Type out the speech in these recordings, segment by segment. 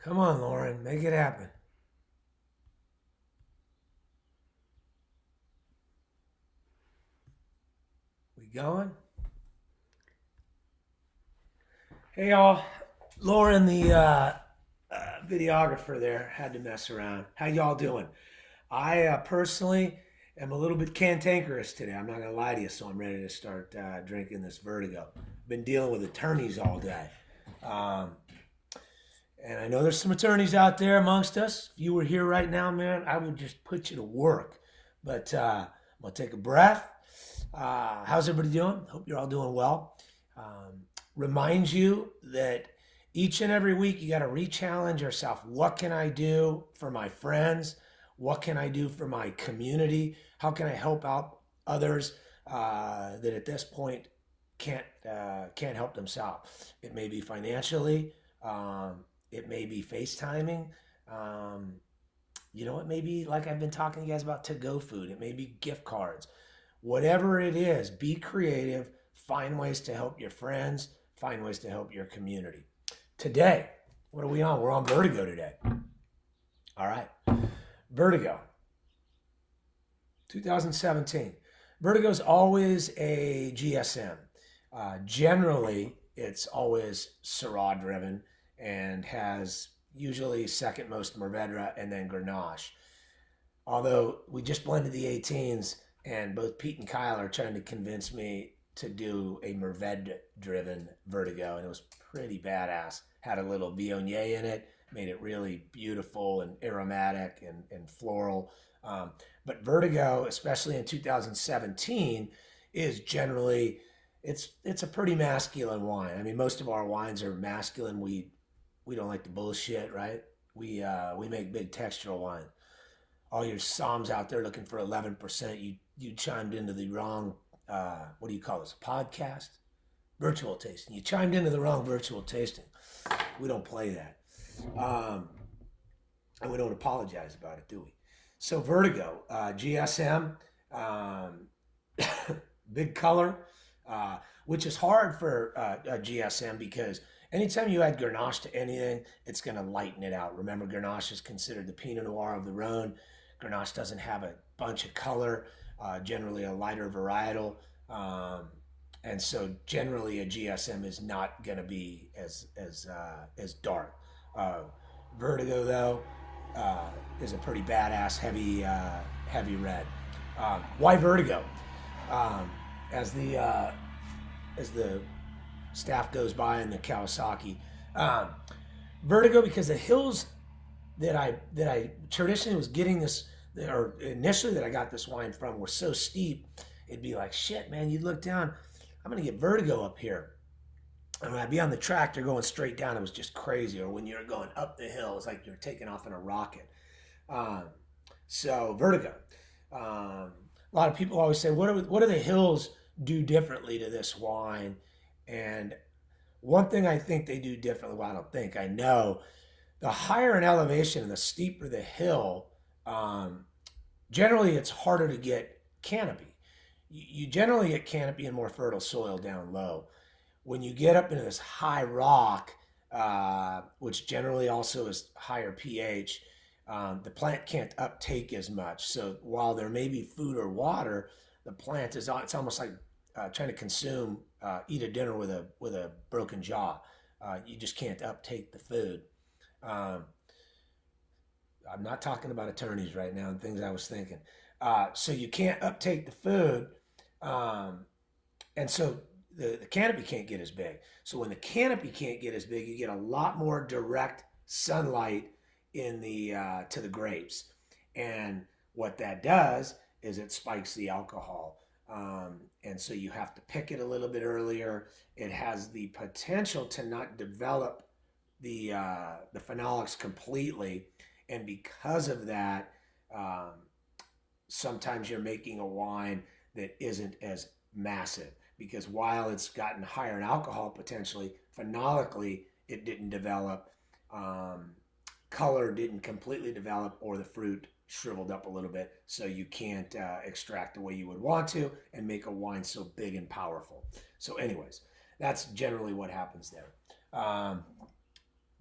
Come on, Lauren, make it happen. We going? Hey, y'all. Lauren, the videographer there, had to mess around. How y'all doing? I personally am a little bit cantankerous today. I'm not going to lie to you, so I'm ready to start drinking this Vertigo. Been dealing with attorneys all day. Um, and I know there's some attorneys out there amongst us. If you were here right now, man, I would just put you to work. But I'm going to take a breath. How's everybody doing? Hope you're all doing well. Remind you that each and every week you got to re-challenge yourself. What can I do for my friends? What can I do for my community? How can I help out others that at this point can't help themselves? It may be financially. It may be FaceTiming. Um, it may be like I've been talking to you guys about to-go food. It may be gift cards. Whatever it is, be creative. Find ways to help your friends. Find ways to help your community. Today, what are we on? We're on Vertigo today. All right. Vertigo, 2017. Vertigo is always a GSM. Generally, it's always Syrah driven and has usually second most Mourvedre and then Grenache. Although we just blended the 18s, and both Pete and Kyle are trying to convince me to do a Mourvedre driven Vertigo, and it was pretty badass. Had a little Viognier in it, made it really beautiful and aromatic and floral. But Vertigo, especially in 2017, is generally it's a pretty masculine wine. I mean, most of our wines are masculine. We don't like the bullshit, right? We make big textural wine. All your Psalms out there looking for 11%, you chimed into the wrong. What do you call this? A podcast? Virtual tasting. You chimed into the wrong virtual tasting. We don't play that. And we don't apologize about it, do we? So Vertigo, GSM, big color, which is hard for a GSM because anytime you add Grenache to anything, it's going to lighten it out. Remember, Grenache is considered the Pinot Noir of the Rhone. Grenache doesn't have a bunch of color, generally a lighter varietal. And so generally a GSM is not going to be as dark. Vertigo though is a pretty badass heavy red. Why Vertigo? Um, as the staff goes by in the Kawasaki, um, Vertigo because the hills that I traditionally was getting this, or initially that I got this wine from, were so steep. It'd be like, shit, man, you'd look down, I'm gonna get vertigo up here. And when I'd be on the tractor going straight down, it was just crazy. Or when you're going up the hill, it's like you're taking off in a rocket. Um, so Vertigo. A lot of people always say, what do the hills do differently to this wine? And one thing I think they do differently, well, I don't think, I know, the higher in elevation and the steeper the hill, um, generally it's harder to get canopy. You generally get canopy in more fertile soil down low. When you get up into this high rock, which generally also is higher pH, the plant can't uptake as much. So while there may be food or water, the plant is, it's almost like trying to consume, eat a dinner with a broken jaw. You just can't uptake the food. Um, I'm not talking about attorneys right now and things I was thinking. So you can't uptake the food, um, and so the canopy can't get as big. So when the canopy can't get as big, you get a lot more direct sunlight in the to the grapes, and what that does is it spikes the alcohol. And so you have to pick it a little bit earlier. It has the potential to not develop the phenolics completely, and because of that, um, sometimes you're making a wine that isn't as massive, because while it's gotten higher in alcohol potentially, phenolically it didn't develop, um, color didn't completely develop, or the fruit shriveled up a little bit, so you can't extract the way you would want to and make a wine so big and powerful. So anyways, that's generally what happens there.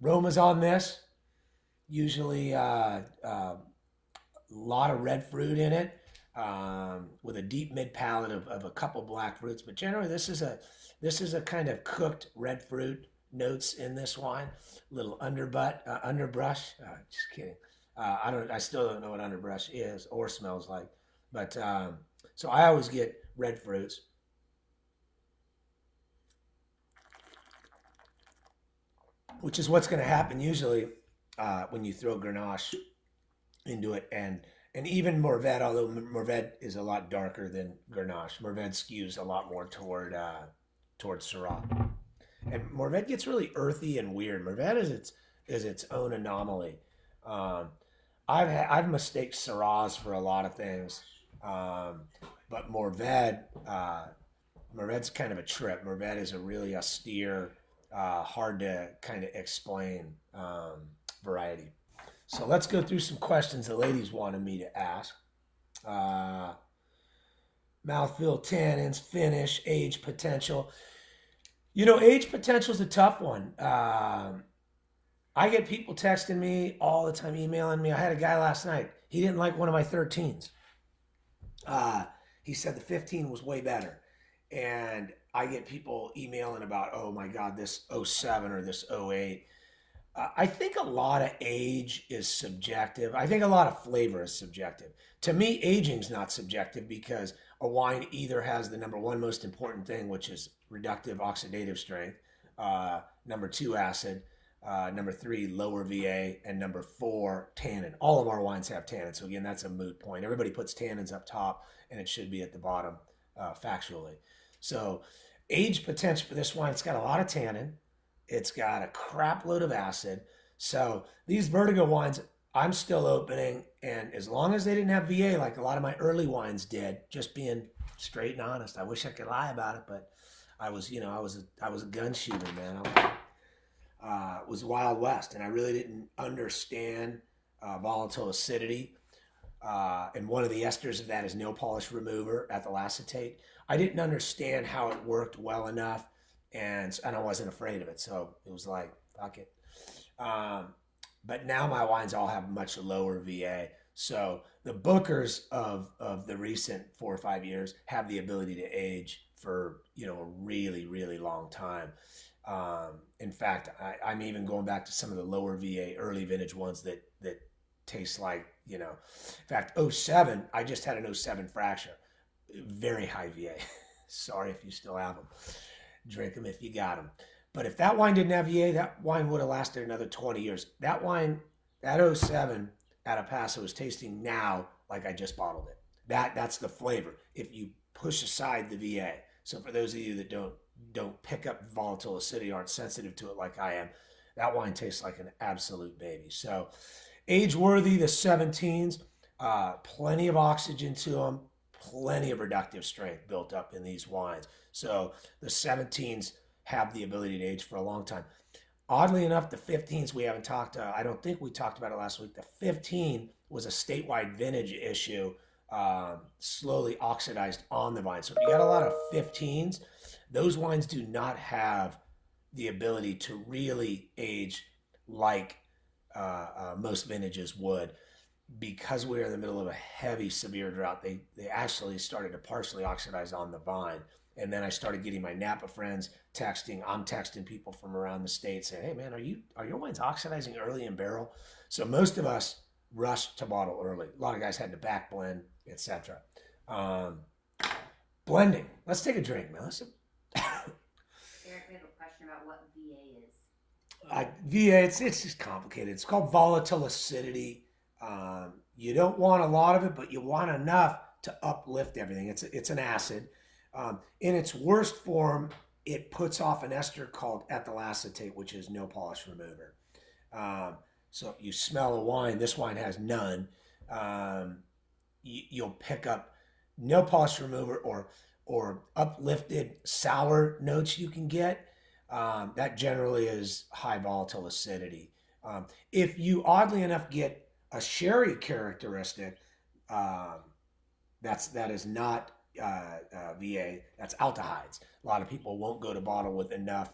Aromas on this, usually a lot of red fruit in it, with a deep mid palate of a couple black fruits. But generally, this is a kind of cooked red fruit notes in this wine. Little underbrush. Just kidding. I still don't know what underbrush is or smells like. But so I always get red fruits. Which is what's going to happen usually when you throw Grenache into it, and even Mourvedre, although Mourvedre is a lot darker than Grenache. Mourvedre skews a lot more toward Syrah, and Mourvedre gets really earthy and weird. Mourvedre is its own anomaly. Um, I've mistaked Syrahs for a lot of things, but Mourvedre's kind of a trip. Mourvedre is a really austere, hard to kind of explain variety. So let's go through some questions the ladies wanted me to ask. Uh, Mouthfeel, tannins, finish, age potential. Age potential is a tough one. I get people texting me all the time, emailing me. I had a guy last night. He didn't like one of my 13s. Uh, he said the 15 was way better. And I get people emailing about, oh my God, this '07 or this '08. I think a lot of age is subjective. I think a lot of flavor is subjective. To me, aging's not subjective, because a wine either has the number one most important thing, which is reductive oxidative strength, number two, acid, number three, lower VA, and number four, tannin. All of our wines have tannin. So again, that's a moot point. Everybody puts tannins up top, and it should be at the bottom, factually. So age potential for this wine, it's got a lot of tannin. It's got a crap load of acid. So these Vertigo wines, I'm still opening, and as long as they didn't have VA like a lot of my early wines did, just being straight and honest. I wish I could lie about it, but I was a gun shooter, man. It was Wild West, and I really didn't understand volatile acidity. And one of the esters of that is nail polish remover, ethyl acetate. I didn't understand how it worked well enough, and I wasn't afraid of it. So it was like, fuck it. But now my wines all have much lower VA. So the Bookers of the recent 4 or 5 years have the ability to age for a really, really long time. In fact, I'm even going back to some of the lower VA early vintage ones that taste like, in fact, '07, I just had an '07 fracture, very high VA. Sorry if you still have them. Drink them if you got them. But if that wine didn't have VA, that wine would have lasted another 20 years. That wine, that '07 out of Paso, is tasting now like I just bottled it. That's the flavor. If you push aside the VA. So for those of you that don't pick up volatile acidity, aren't sensitive to it like I am, that wine tastes like an absolute baby. So age worthy, the 17s, plenty of oxygen to them, plenty of reductive strength built up in these wines. So the 17s have the ability to age for a long time. Oddly enough, the 15s we haven't talked, I don't think we talked about it last week. The 15 was a statewide vintage issue, slowly oxidized on the vine. So if you got a lot of 15s, those wines do not have the ability to really age like most vintages would. Because we were in the middle of a heavy, severe drought, they actually started to partially oxidize on the vine. And then I started getting my Napa friends texting. I'm texting people from around the state saying, "Hey man, are your wines oxidizing early in barrel?" So most of us rushed to bottle early. A lot of guys had to back blend, etc. Um, Blending. Let's take a drink, Melissa. Eric, we have a question about what VA is. VA, it's just complicated. It's called volatile acidity. You don't want a lot of it, but you want enough to uplift everything. It's an acid. In its worst form, it puts off an ester called ethyl acetate, which is no polish remover. So if you smell a wine, this wine has none. You'll pick up no polish remover or uplifted sour notes you can get. That generally is high volatile acidity. If you oddly enough get a sherry characteristic, that is not VA. That's aldehydes. A lot of people won't go to bottle with enough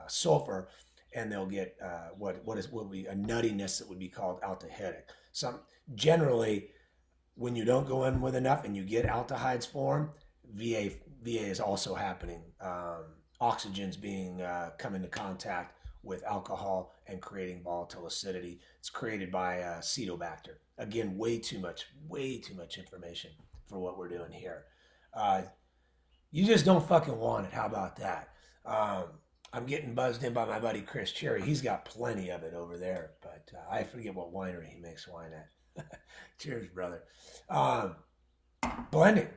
sulfur, and they'll get what would be a nuttiness that would be called aldehydic. Some generally, when you don't go in with enough and you get aldehydes form, VA is also happening. Oxygens being come into contact with alcohol and creating volatile acidity. It's created by Acetobacter. Again, way too much information for what we're doing here. You just don't fucking want it. How about that? I'm getting buzzed in by my buddy Chris Cherry. He's got plenty of it over there, but I forget what winery he makes wine at. Cheers, brother. Blending.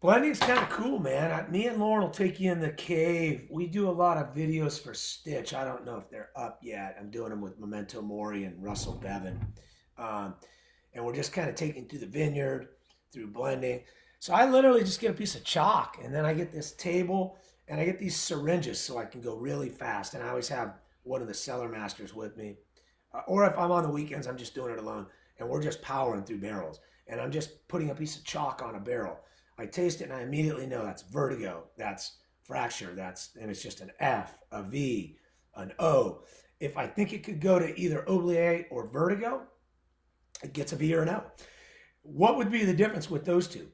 Blending's kind of cool, man. Me and Lauren will take you in the cave. We do a lot of videos for Stitch. I don't know if they're up yet. I'm doing them with Memento Mori and Russell Bevan. And we're just kind of taking through the vineyard, through blending. So I literally just get a piece of chalk, and then I get this table, and I get these syringes so I can go really fast. And I always have one of the cellar masters with me. Or if I'm on the weekends, I'm just doing it alone. And we're just powering through barrels. And I'm just putting a piece of chalk on a barrel. I taste it and I immediately know that's Vertigo, that's Fracture, and it's just an F, a V, an O. If I think it could go to either Oubliette or Vertigo, it gets a V or an O. What would be the difference with those two?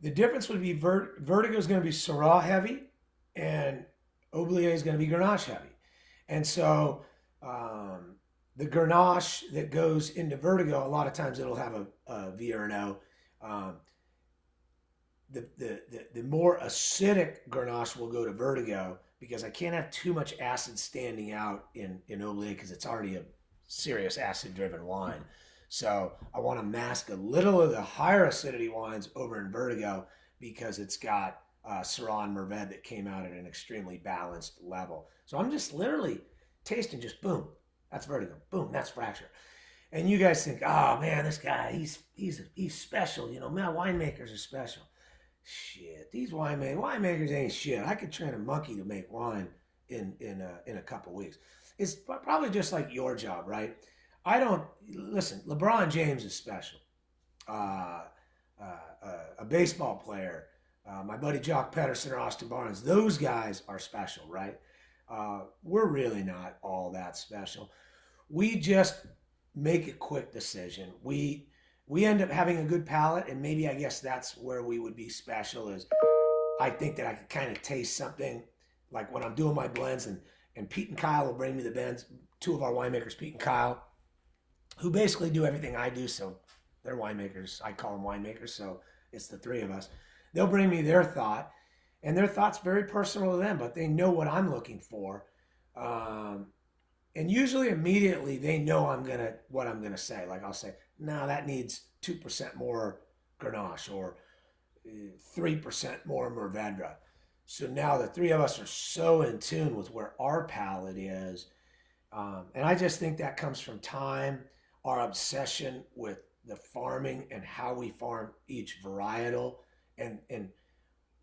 The difference would be Vertigo is going to be Syrah heavy and Oubliette is going to be Grenache heavy. And so the Grenache that goes into Vertigo, a lot of times it'll have a V or an O. The more acidic Grenache will go to Vertigo because I can't have too much acid standing out in Oubliette because it's already a serious acid-driven wine. So I want to mask a little of the higher acidity wines over in Vertigo because it's got Syrah and Mervet that came out at an extremely balanced level. So I'm just literally tasting just boom, that's Vertigo. Boom, that's Fracture. And you guys think, oh man, this guy, he's special. You know, man, winemakers are special. Shit, these winemakers ain't shit. I could train a monkey to make wine in a couple weeks. It's probably just like your job, right? Listen, LeBron James is special. A baseball player, my buddy Jock Pedersen or Austin Barnes, those guys are special, right? We're really not all that special. We just make a quick decision. We end up having a good palate, and maybe I guess that's where we would be special is I think that I could kind of taste something like when I'm doing my blends, and Pete and Kyle will bring me the blends, two of our winemakers, Pete and Kyle, who basically do everything I do, so they're winemakers. I call them winemakers, so it's the three of us. They'll bring me their thought, and their thought's very personal to them, but they know what I'm looking for. And usually immediately they know what I'm gonna say. Like I'll say, no, that needs 2% more Grenache or 3% more Mourvedre. So now the three of us are so in tune with where our palate is. And I just think that comes from time, our obsession with the farming and how we farm each varietal. And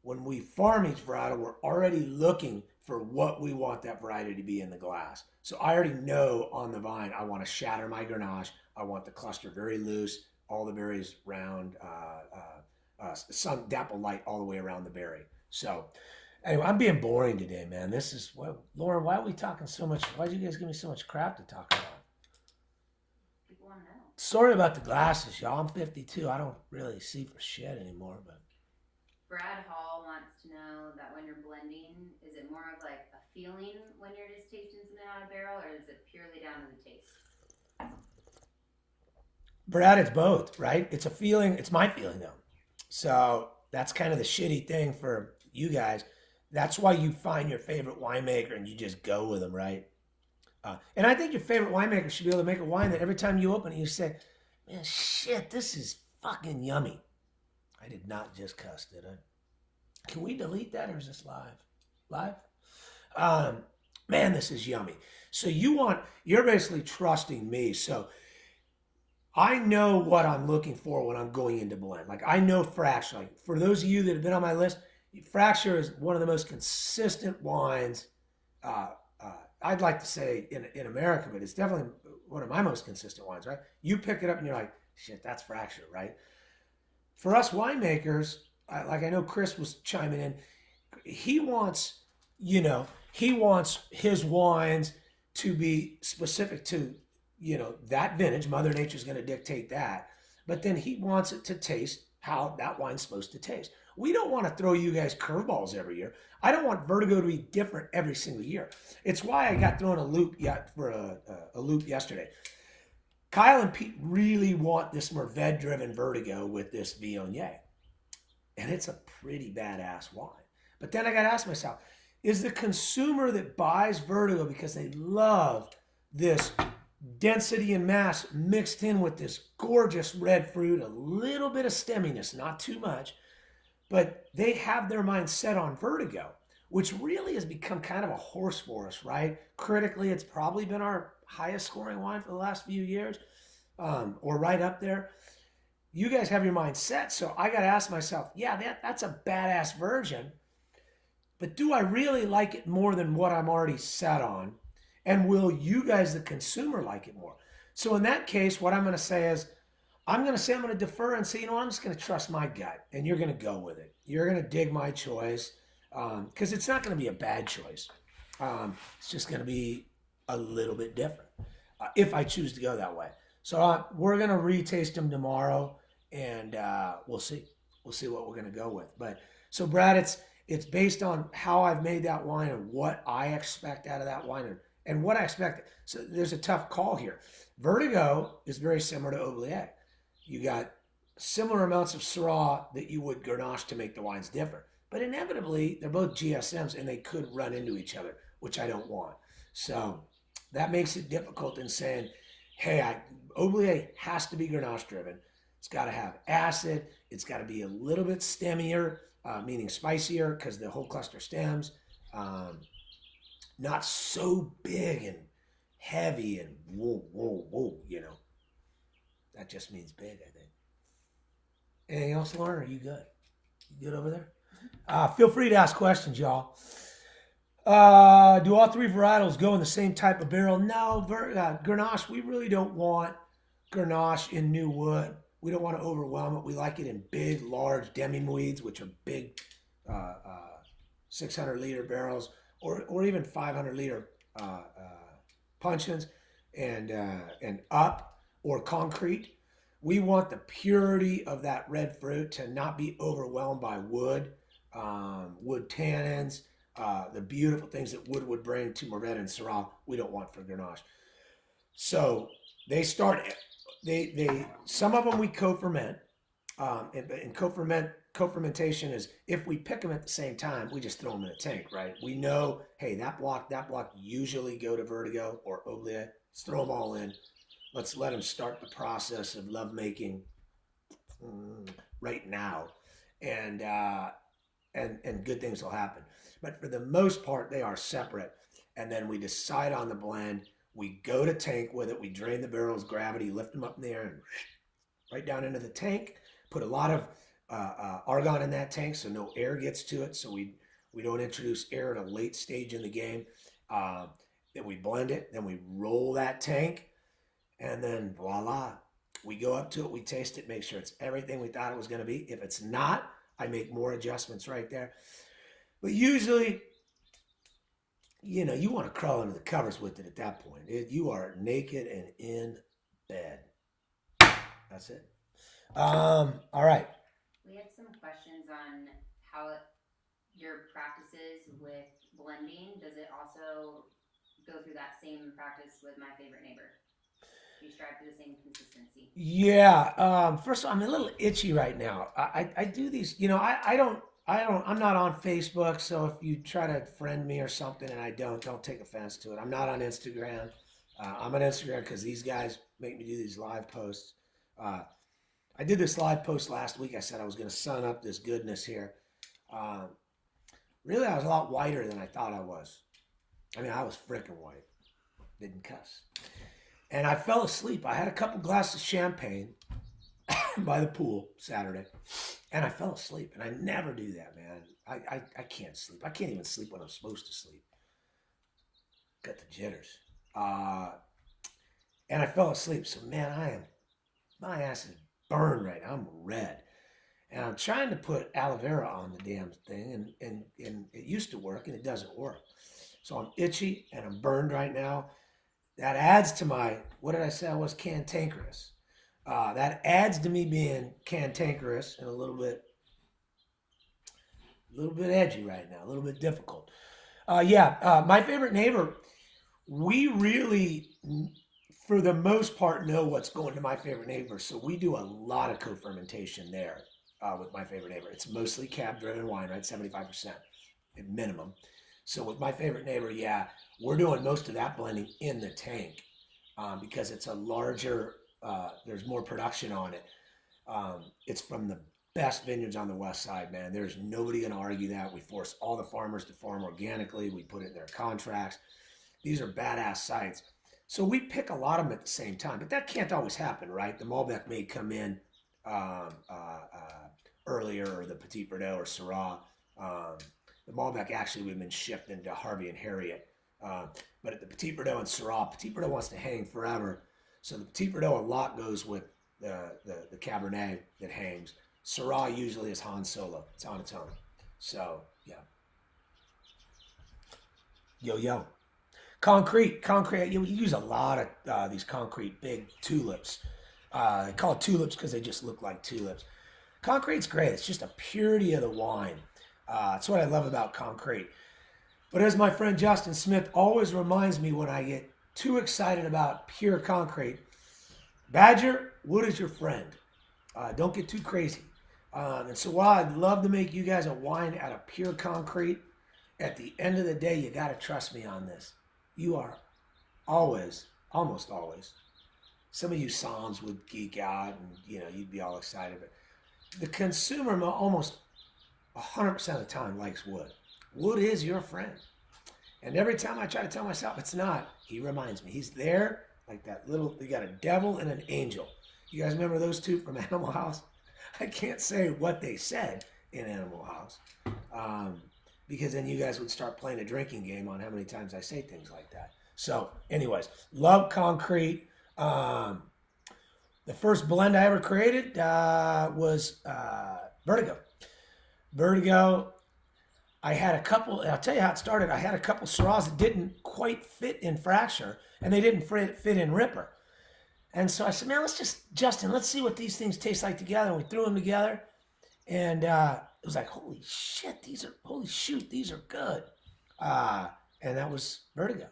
when we farm each varietal, we're already looking for what we want that variety to be in the glass. So I already know on the vine, I want to shatter my Grenache. I want the cluster very loose, all the berries round, sun dapple light all the way around the berry. So Anyway, I'm being boring today, man. This is what Lauren. Why are we talking so much? Why'd you guys give me so much crap to talk about? People want to know. Sorry about the glasses, y'all. I'm 52. I don't really see for shit anymore, but Brad Hall wants to know that when you're blending, is it more of like a feeling when you're just tasting something out of barrel, or is it purely down to the taste? Brad, it's both, right? It's a feeling. It's my feeling though. So that's kind of the shitty thing for you guys. That's why you find your favorite winemaker and you just go with them, right? And I think your favorite winemaker should be able to make a wine that every time you open it, you say, man, shit, this is fucking yummy. I did not just cuss, did I? Can we delete that or is this live? Live? Man, this is yummy. So you're basically trusting me. So I know what I'm looking for when I'm going into blend. Like I know Fracture. Like for those of you that have been on my list, Fracture is one of the most consistent wines. Uh, I'd like to say in America, but it's definitely one of my most consistent wines, right? You pick it up and you're like, shit, that's Fracture, right? For us winemakers, like I know Chris was chiming in, he wants, he wants his wines to be specific to, that vintage. Mother Nature's going to dictate that. But then he wants it to taste how that wine's supposed to taste. We don't want to throw you guys curveballs every year. I don't want Vertigo to be different every single year. It's why I got thrown a loop for a loop yesterday. Kyle and Pete really want this Mervet-driven Vertigo with this Viognier. And it's a pretty badass wine. But then I got to ask myself, is the consumer that buys Vertigo because they love this density and mass mixed in with this gorgeous red fruit, a little bit of stemminess, not too much, but they have their mind set on Vertigo, which really has become kind of a horse for us, right? Critically, it's probably been our highest scoring wine for the last few years, or right up there. You guys have your mind set, so I got to ask myself, yeah, that's a badass version, but do I really like it more than what I'm already set on? And will you guys, the consumer, like it more? So in that case, what I'm going to say is, I'm going to defer and say, I'm just going to trust my gut, and you're going to go with it. You're going to dig my choice, because it's not going to be a bad choice. It's just going to be a little bit different if I choose to go that way. So we're going to retaste them tomorrow, and we'll see. We'll see what we're going to go with. But so Brad, it's based on how I've made that wine and what I expect out of that wine and what I expect. So there's a tough call here. Vertigo is very similar to Oubliette. You got similar amounts of Syrah that you would Grenache to make the wines different. But inevitably, they're both GSMs and they could run into each other, which I don't want. So that makes it difficult in saying, hey, Oubliette has to be Grenache driven. It's got to have acid. It's got to be a little bit stemmier, meaning spicier because the whole cluster stems. Not so big and heavy and whoa. That just means big, I think. Anything else, Lauren? Are you good? You good over there? Feel free to ask questions, y'all. Do all three varietals go in the same type of barrel? No, Grenache, we really don't want Grenache in new wood. We don't want to overwhelm it. We like it in big, large demi-muids, which are big 600-liter barrels, or even 500-liter puncheons, and up, or concrete. We want the purity of that red fruit to not be overwhelmed by wood, wood tannins, the beautiful things that wood would bring to Mervet and Syrah. We don't want for Grenache. So they some of them we co-ferment, and co-fermentation is if we pick them at the same time, we just throw them in a tank, right? We know, hey, that block usually go to Vertigo or Oubliette. Let's throw them all in. Let's let them start the process of lovemaking right now, and good things will happen. But for the most part, they are separate. And then we decide on the blend. We go to tank with it. We drain the barrels, gravity, lift them up in the air, and right down into the tank. Put a lot of argon in that tank so no air gets to it. So we don't introduce air at a late stage in the game. Then we blend it. Then we roll that tank. And then voila, we go up to it. We taste it, make sure it's everything we thought it was going to be. If it's not, I make more adjustments right there. But usually, you want to crawl under the covers with it at that point. You are naked and in bed. That's it. All right. We have some questions on how your practices with blending. Does it also go through that same practice with my favorite neighbor? Do you strive for the same consistency? Yeah. First of all, I'm a little itchy right now. I do these. I'm not on Facebook, so if you try to friend me or something and I don't take offense to it. I'm not on Instagram. I'm on Instagram because these guys make me do these live posts. Uh, I did this live post last week. I said I was going to sun up this goodness here. Um, Really, I was a lot whiter than I thought I was. I mean, I was freaking white. Didn't cuss. And I fell asleep. I had a couple glasses of champagne by the pool Saturday, and I fell asleep. And I never do that, man. I can't sleep. I can't even sleep when I'm supposed to sleep. Got the jitters. And I fell asleep. So, man, my ass is burned right now. I'm red. And I'm trying to put aloe vera on the damn thing, and it used to work, and it doesn't work. So I'm itchy, and I'm burned right now. That adds to my, what did I say I was, cantankerous. That adds to me being cantankerous and a little bit edgy right now, a little bit difficult. My favorite neighbor, we really, for the most part, know what's going to my favorite neighbor. So we do a lot of co-fermentation there. With my favorite neighbor. It's mostly cab-driven wine, right? 75% at minimum. So with my favorite neighbor, yeah, we're doing most of that blending in the tank because it's a larger, there's more production on it. It's from the best vineyards on the west side, man. There's nobody going to argue that. We force all the farmers to farm organically. We put it in their contracts. These are badass sites. So we pick a lot of them at the same time, but that can't always happen, right? The Malbec may come in earlier, or the Petit Verdot or Syrah. The Malbec actually we've been shipped into Harvey and Harriet. But at the Petit Verdot and Syrah, Petit Verdot wants to hang forever. So the Petit Verdot a lot goes with the Cabernet that hangs. Syrah usually is Han Solo. It's on its own. So, yeah. Yo. Concrete. You use a lot of these concrete big tulips. They call it tulips because they just look like tulips. Concrete's great. It's just a purity of the wine. That's what I love about concrete. But as my friend Justin Smith always reminds me when I get too excited about pure concrete, Badger, wood is your friend. Don't get too crazy. And so while I'd love to make you guys a wine out of pure concrete, at the end of the day, you got to trust me on this. You are always, almost always, some of you Psalms would geek out and, you'd be all excited. But the consumer almost 100% of the time likes wood. Wood is your friend. And every time I try to tell myself it's not, he reminds me. He's there like that little, you got a devil and an angel. You guys remember those two from Animal House? I can't say what they said in Animal House because then you guys would start playing a drinking game on how many times I say things like that. So anyways, love concrete. The first blend I ever created was Vertigo. Vertigo, I had a couple, I'll tell you how it started. I had a couple Syrahs that didn't quite fit in Fracture, and they didn't fit in Ripper. And so I said, man, Justin, let's see what these things taste like together. And we threw them together, and it was like, holy shoot, these are good. And that was Vertigo.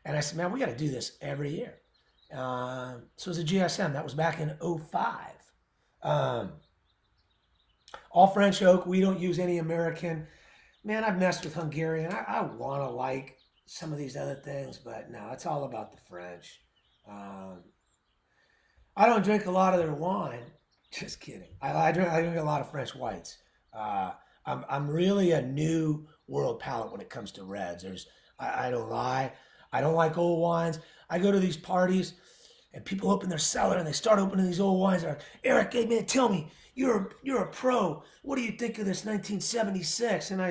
And I said, man, we got to do this every year. So it was a GSM. That was back in 2005. All French oak. We don't use any American. Man, I've messed with Hungarian. I want to like some of these other things, but no, it's all about the French. I don't drink a lot of their wine. Just kidding. I drink a lot of French whites. I'm really a new world palate when it comes to reds. I don't lie. I don't like old wines. I go to these parties and people open their cellar and they start opening these old wines. They're like, Eric, hey man, tell me, you're a pro. What do you think of this 1976? And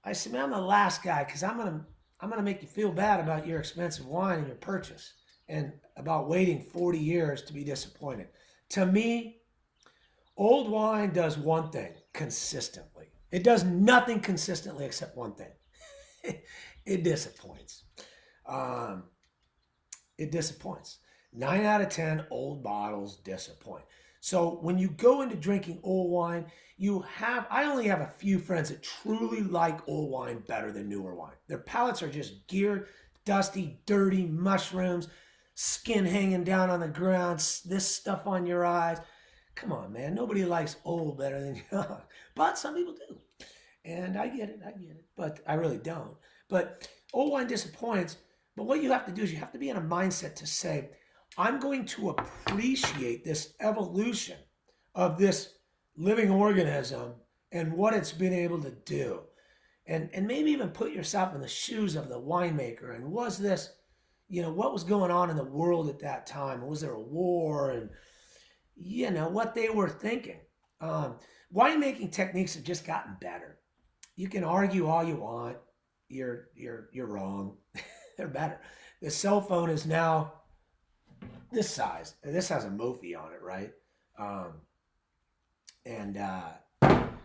I said, man, I'm the last guy because I'm gonna make you feel bad about your expensive wine and your purchase and about waiting 40 years to be disappointed. To me, old wine does one thing consistently. It does nothing consistently except one thing. It disappoints. Um, it disappoints. 9 out of 10 old bottles disappoint. So when you go into drinking old wine, I only have a few friends that truly like old wine better than newer wine. Their palates are just geared, dusty, dirty, mushrooms, skin hanging down on the ground, this stuff on your eyes. Come on, man. Nobody likes old better than young. But some people do. And I get it. But I really don't. But old wine disappoints. But what you have to do is you have to be in a mindset to say, I'm going to appreciate this evolution of this living organism and what it's been able to do. And maybe even put yourself in the shoes of the winemaker. And was this, what was going on in the world at that time? Was there a war? And, what they were thinking. Winemaking techniques have just gotten better. You can argue all you want. You're wrong. They're better. The cell phone is now this size. This has a Mophie on it, right? And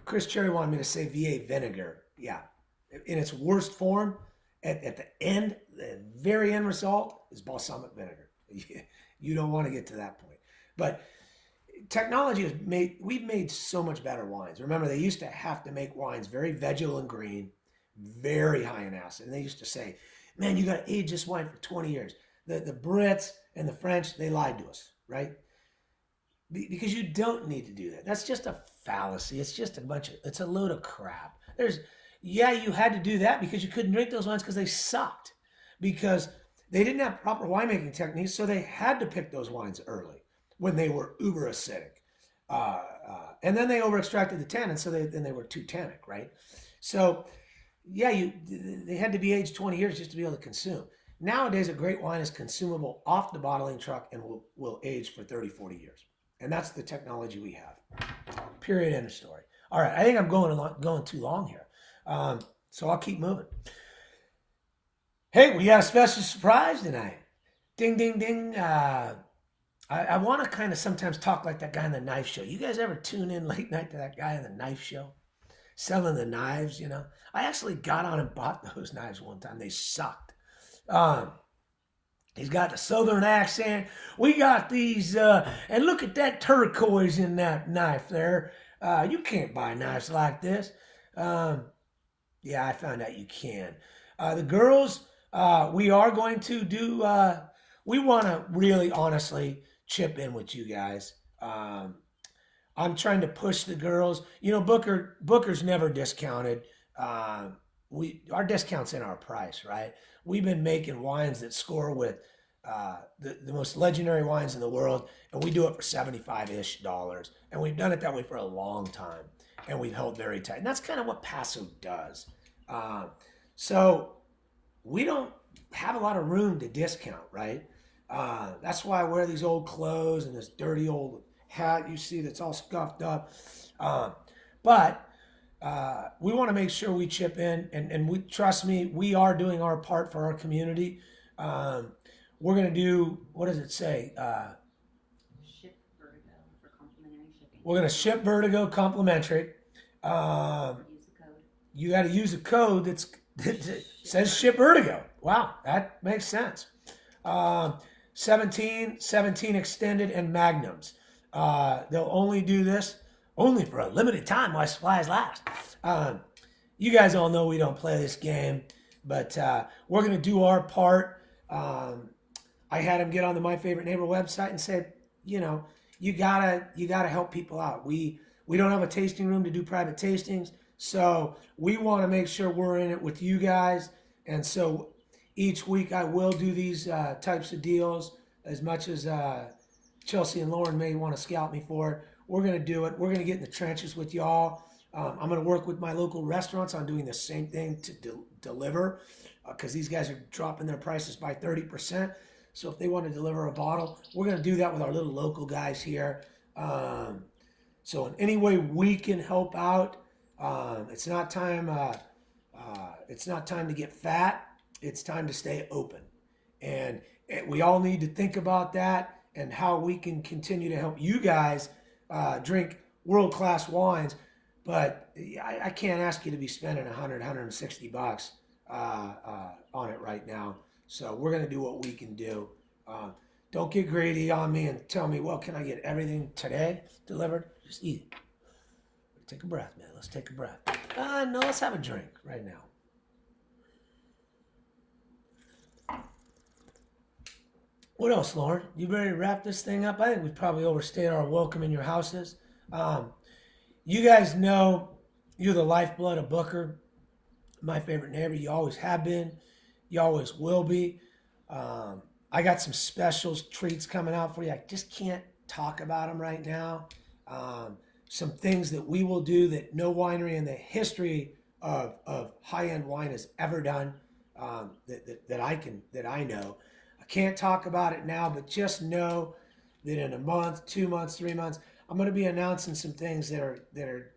Chris Cherry wanted me to say VA vinegar. Yeah. In its worst form, at the end, the very end result is balsamic vinegar. You don't want to get to that point. But technology we've made so much better wines. Remember, they used to have to make wines very vegetal and green, very high in acid. And they used to say, man, you got to age this wine for 20 years. The Brits and the French, they lied to us, right? Because you don't need to do that. That's just a fallacy. It's just it's a load of crap. You had to do that because you couldn't drink those wines because they sucked. Because they didn't have proper winemaking techniques, so they had to pick those wines early when they were uber acidic. And then they over extracted the tannin, so then they were too tannic, right? So they had to be aged 20 years just to be able to consume. Nowadays, a great wine is consumable off the bottling truck and will age for 30, 40 years. And that's the technology we have. Period, end of story. All right, I think I'm going too long here. So I'll keep moving. Hey, we got a special surprise tonight. Ding, ding, ding. I want to kind of sometimes talk like that guy on the knife show. You guys ever tune in late night to that guy on the knife show? Selling the knives, I actually got on and bought those knives one time. They sucked. He's got the southern accent. We got these, and look at that turquoise in that knife there. You can't buy knives like this. Yeah, I found out you can. The girls, we are going to do, we want to really honestly chip in with you guys. I'm trying to push the girls. Booker's never discounted. Our discount's in our price, right? We've been making wines that score with the most legendary wines in the world, and we do it for $75-ish. And we've done it that way for a long time, and we've held very tight. And that's kind of what Paso does. So we don't have a lot of room to discount, right? That's why I wear these old clothes and this dirty old hat you see that's all scuffed up. But we want to make sure we chip in, and we trust me, we are doing our part for our community. We're going to do, what does it say? Ship Vertigo for complimentary shipping. We're going to ship Vertigo complimentary. Use the code. You got to use a code that says ship Vertigo. Wow, that makes sense. 17 extended and magnums. They'll only do this only for a limited time while supplies last. You guys all know we don't play this game, but we're going to do our part. I had him get on the My Favorite Neighbor website and said, you gotta help people out. We don't have a tasting room to do private tastings, so we want to make sure we're in it with you guys. And so each week I will do these types of deals. As much as Chelsea and Lauren may want to scout me for it, we're going to do it. We're going to get in the trenches with y'all. I'm going to work with my local restaurants on doing the same thing to deliver, because these guys are dropping their prices by 30%. So if they want to deliver a bottle, we're going to do that with our little local guys here. So in any way we can help out, it's not time to get fat. It's time to stay open. And we all need to think about that and how we can continue to help you guys drink world-class wines But I can't ask you to be spending 100, $160 on it right now. So we're going to do what we can do. Uh, don't get greedy on me and tell me, well, can I get everything today delivered? Just eat it. Take a breath, man. Let's take a breath. No, let's have a drink right now. What else, Lauren? You ready to wrap this thing up? I think we probably overstayed our welcome in your houses. You guys know you're the lifeblood of Booker, my favorite neighbor. You always have been. You always will be. I got some specials, treats coming out for you. I just can't talk about them right now. Some things that we will do that no winery in the history of high-end wine has ever done, that I know. I can't talk about it now, but just know that in a month, 2 months, 3 months, I'm going to be announcing some things that are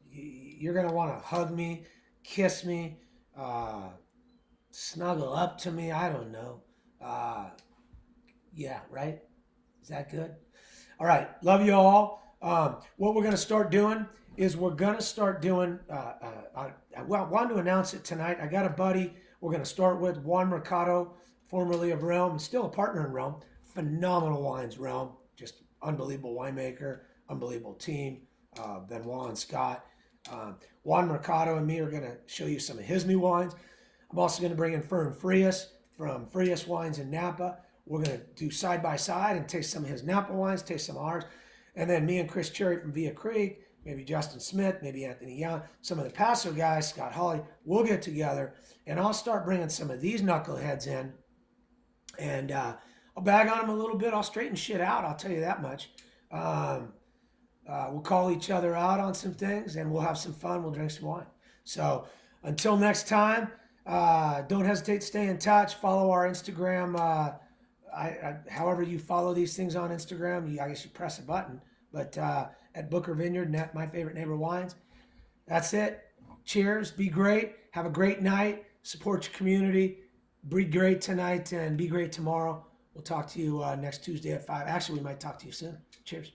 you're going to want to hug me, kiss me, snuggle up to me. I don't know. Yeah, right? Is that good? All right. Love you all. What we're going to start doing is we're going to start doing, I wanted to announce it tonight. I got a buddy we're going to start with, Juan Mercado, formerly of Realm, still a partner in Realm. Phenomenal wines, Realm. Just unbelievable winemaker, unbelievable team. Benoit and Scott. Juan Mercado and me are going to show you some of his new wines. I'm also going to bring in Fern Frias from Frias Wines in Napa. We're going to do side by side and taste some of his Napa wines, taste some of ours. And then me and Chris Cherry from Via Creek, maybe Justin Smith, maybe Anthony Young, some of the Paso guys, Scott Hawley, we'll get together and I'll start bringing some of these knuckleheads in. And I'll bag on them a little bit. I'll straighten shit out. I'll tell you that much. We'll call each other out on some things and we'll have some fun. We'll drink some wine. So until next time, don't hesitate to stay in touch. Follow our Instagram. However you follow these things on Instagram, I guess you press a button. But at Booker Vineyard, and at My Favorite Neighbor Wines. That's it. Cheers. Be great. Have a great night. Support your community. Be great tonight and be great tomorrow. We'll talk to you next Tuesday at 5. Actually, we might talk to you soon. Cheers.